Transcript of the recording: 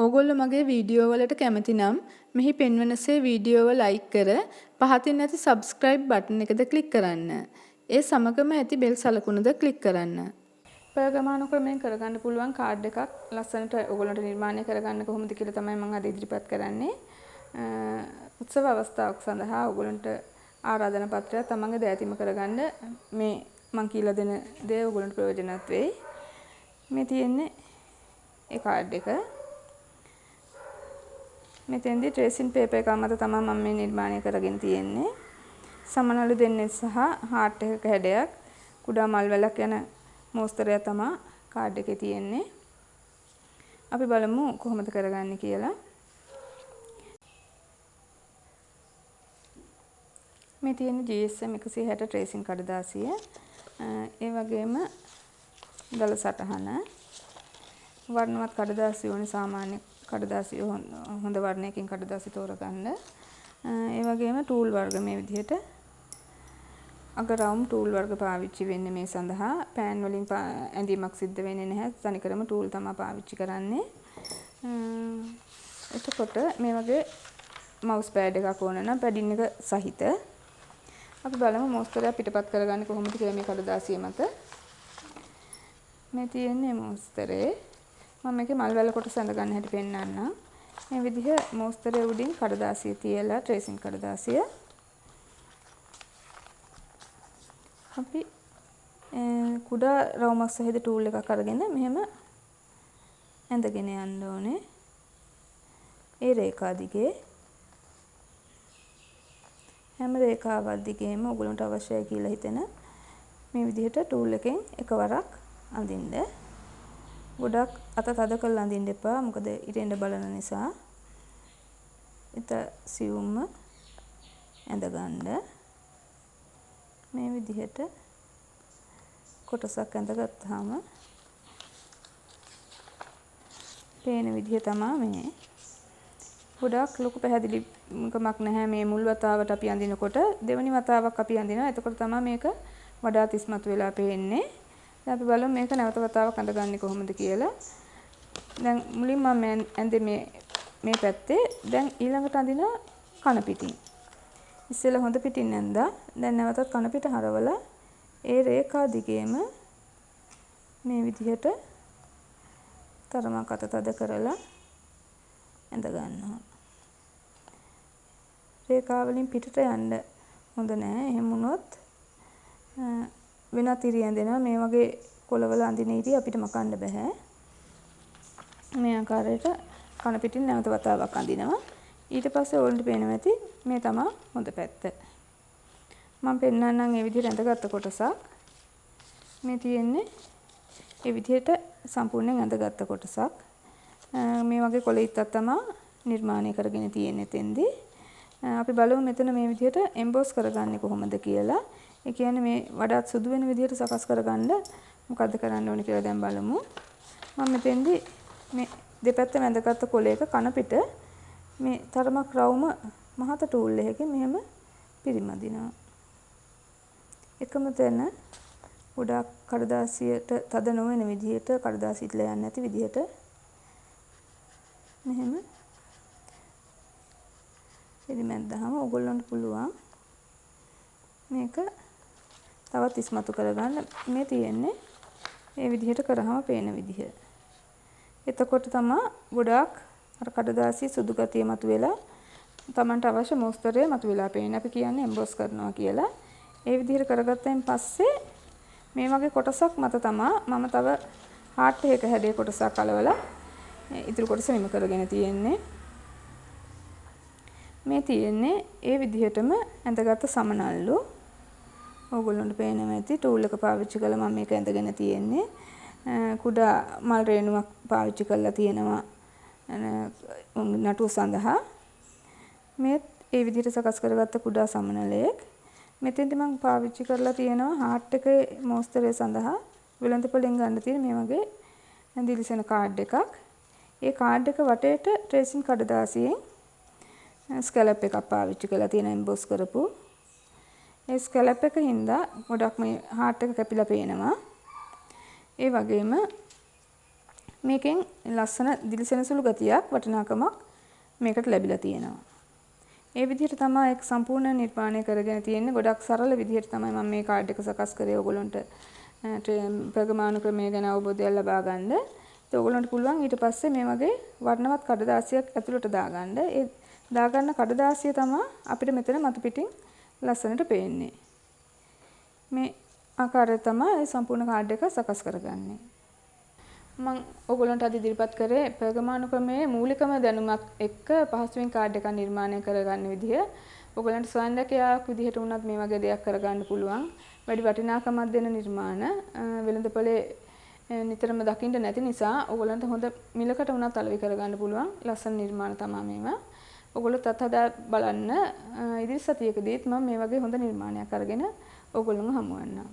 ඕගොල්ලෝ මගේ වීඩියෝ වලට කැමති නම් මෙහි පෙන්වනසේ වීඩියෝව ලයික් කර පහතින් ඇති subscribe බටන් එකද ක්ලික් කරන්න. ඒ සමගම ඇති බෙල් සලකුණද ක්ලික් කරන්න. පර්ගමානෝ ක්‍රමයෙන් කරගන්න පුළුවන් කාඩ් එකක් ලස්සනට ඕගොල්ලන්ට නිර්මාණය කරගන්න කොහොමද කියලා තමයි මම අද ඉදිරිපත් කරන්නේ. උත්සව අවස්ථාවක් සඳහා ඕගොල්ලන්ට ආරාධනා පත්‍රයක් තමන්ගේ දෑතිම කරගන්න මේ මම කියලා දෙන දේ ඕගොල්ලන්ට ප්‍රයෝජනවත් වෙයි. මේ තියෙන්නේ ඒ කාඩ් එක. මෙතෙන්දී ට්‍රේසින් පේපර් එක මත තමයි මම මේ නිර්මාණය කරගෙන තියෙන්නේ. සමනළු දෙන්නේ සහ හાર્ට් එකක හැඩයක් කුඩා මල් වැලක් යන මෝස්තරය තමයි කාඩ් එකේ තියෙන්නේ. අපි බලමු කොහොමද කරගන්නේ කියලා. මේ තියෙන GSM 160 ට්‍රේසින් කඩදාසිය. ඒ වගේම දල සටහන වර්ණවත් කඩදාසිය ඕනේ සාමාන්‍ය කඩදාසිය හොඳ වර්ණයකින් කඩදාසි තෝරගන්න. ඒ වගේම ටූල් වර්ග මේ විදිහට අගරවුම් ටූල් වර්ග පාවිච්චි වෙන්නේ මේ සඳහා. පෑන් වලින් ඇඳීමක් සිද්ධ වෙන්නේ නැහැ. තනිකරම ටූල් තමයි පාවිච්චි කරන්නේ. එතකොට මේ වගේ මවුස් පෑඩ් එකක් ඕන නම් පැඩින් එක සහිත. අපි බලමු මෝස්තරය පිටපත් කරගන්නේ කොහොමද කියලා මේ කඩදාසිය මත. මේ තියෙන්නේ මෝස්තරේ. මම මේකේ මල් වැල කොටස ඇඳ ගන්න හැටි පෙන්නන්නම්. මේ විදිහ මෝස්තරයේ උඩින් කඩදාසිය තියලා ට්‍රේසින් කඩදාසිය අපි කුඩා රවුමක් සහිත ටූල් එකක් අරගෙන මෙහෙම ඇඳගෙන යන්න ඕනේ. ඒ රේඛා දිගේ හැම රේඛාවක් දිගේම ඔයගලන්ට අවශ්‍යයි කියලා හිතෙන මේ විදිහට ටූල් එකෙන් එකවරක් අඳින්න. ගොඩක් අත තද කරලා අඳින්න එපා. මොකද ඉරෙන්ඩ බලන නිසා. ඊට සියුම්ම ඇඳ ගන්න. මේ විදිහට කොටසක් ඇඳගත්තාම පේන විදිහ තමයි මේ. ගොඩක් ලොකු පැහැදිලිකමක් නැහැ මේ මුල් වතාවට අපි අඳිනකොට. දෙවෙනි වතාවක් අපි අඳිනවා. එතකොට තමයි මේක වඩාත් ඉස්මතු වෙලා පේන්නේ. දැන් අපි බලමු මේක නැවත වතාවක් අඳගන්නේ කොහොමද කියලා. දැන් මුලින් මම ඇඳේ මේ පැත්තේ. දැන් ඊළඟට අඳින කන පිටින්. ඉස්සෙල්ලා හොඳ පිටින් ඇඳා. දැන් නැවතත් කන පිට හරවලා ඒ රේඛා දිගේම මේ විදිහට තරමක් අත තද කරලා ඇඳ ගන්නවා. රේඛා වලින් පිටට යන්න හොඳ නෑ. එහෙම වුණොත් වෙනත් ඉරි ඇඳෙනවා. මේ වගේ කොළවල අඳින ඉරි අපිට මකන්න බෑ. මේ ආකාරයට කන පිටින් නැවත වතාවක් අඳිනවා. ඊට පස්සේ ඕල්ඩ් පේනවා ඇති මේ තමයි හොඳ පැත්ත. මම පෙන්නන්නම් මේ විදිහට ඇඳගත්ත කොටසක්. මේ තියෙන්නේ මේ විදිහට සම්පූර්ණයෙන් ඇඳගත්ත කොටසක්. මේ වගේ කොළ ඉත්තක් තමයි නිර්මාණය කරගෙන තියෙන්නේ තෙන්දී. අපි බලමු මෙතන මේ විදිහට එම්බෝස් කරගන්නේ කොහොමද කියලා. ඒ කියන්නේ මේ වඩාත් සුදු වෙන විදිහට සකස් කරගන්න මොකද්ද කරන්න ඕනේ කියලා දැන් බලමු. මම මෙතෙන්දී මේ දෙපැත්තම ඇඳගත්ත කොළයක කන පිට මේ තරමක් රවුම මහත ටූල් එකකින් මෙහෙම පිරිමදිනවා. එකම තැන ගොඩක් කඩදාසියට තද නොවන විදිහට කඩදාසියට යන්නේ නැති විදිහට මෙහෙම පිරිමැද්දාම ඕගොල්ලන්ට පුළුවන් මේක තවත් ඉස්මතු කරගන්න. මේ තියෙන්නේ මේ විදිහට කරාම පේන විදිහ. එතකොට තමයි ගොඩක් අර කඩදාසිය සුදු ගතිය මතුවෙලා තමන්ට අවශ්‍ය මෝස්තරය මතුවෙලා පේන්නේ. අපි කියන්නේ එම්බෝස් කරනවා කියලා. ඒ විදිහට කරගත්තයින් පස්සේ මේ වගේ කොටසක් මත තමයි මම තව හાર્ට් එකක හැඩේ කොටසක් අලවලා ඉතුරු කොටස මෙම කරගෙන තියෙන්නේ. මේ තියෙන්නේ ඒ විදිහටම ඇඳගත්ත සමනල්ලු. ඕගොල්ලන්ට පේනවා ඇති ටූල් එක පාවිච්චි කළා මම මේක ඇඳගෙන තියෙන්නේ. කුඩා මල් රේණුවක් පාවිච්චි කරලා තියෙනවා නටුව සඳහා. මේ ඒ විදිහට සකස් කරගත්ත කුඩා සමනලයක්. මෙතෙන්දි මම පාවිච්චි කරලා තියෙනවා හાર્ට් එකේ මෝස්තරය සඳහා වෙළඳපොලෙන් ගන්න තියෙන මේ වගේ දිලිසෙන කාඩ් එකක්. ඒ කාඩ් එක වටේට ට්‍රේසින් කඩදාසියෙන් ස්කැලප් එකක් පාවිච්චි කරලා තියෙන එම්බෝස් කරපු. ඒ ස්කැලප් එක හින්දා ගොඩක් මේ හાર્ට් එක කැපිලා පේනවා. ඒ වගේම මේකෙන් ලස්සන දිලිසෙන සුළු ගතියක් වටිනාකමක් මේකට ලැබිලා තියෙනවා. ඒ විදිහට තමයි ඒක සම්පූර්ණ නිර්මාණය කරගෙන තියෙන්නේ. ගොඩක් සරල විදිහට තමයි මම මේ කාඩ් එක සකස් කරේ ඔයගොල්ලන්ට පර්ගමානු ක්‍රමය ගැන අවබෝධයක් ලබා ගන්න. ඒත් ඔයගොල්ලන්ට පුළුවන් ඊට පස්සේ මේ වගේ වර්ණවත් කඩදාසියක් ඇතුළට දාගන්න. ඒ දාගන්න කඩදාසිය තමයි අපිට මෙතන මතු පිටින් ලස්සනට පේන්නේ. මේ ආකාරය තමයි සම්පූර්ණ කාඩ් එක සකස් කරගන්නේ. මම ඔයගොල්ලන්ට අද ඉදිරිපත් කරේ පර්ගමානු ක්‍රමයේ මූලිකම දැනුමත් එක්ක පහසුවෙන් කාඩ් එකක් නිර්මාණය කරගන්න විදිය. ඔයගොල්ලන්ට ස්වයංදැකයාවක් විදිහට වුණත් මේ වගේ දෙයක් කරගන්න පුළුවන්. වැඩි වටිනාකමක් දෙන නිර්මාණ වෙළඳපොලේ නිතරම දකින්න නැති නිසා ඔයගොල්ලන්ට හොඳ මිලකට වුණත් අලෙවි කරගන්න පුළුවන් ලස්සන නිර්මාණ තමයි මේවා. ඔයගොල්ලෝ තත්හදා බලන්න ඉදිරි සතියකදීත් මම මේ වගේ හොඳ නිර්මාණයක් අරගෙන ඔයගොල්ලන්ව හමු වෙන්නම්.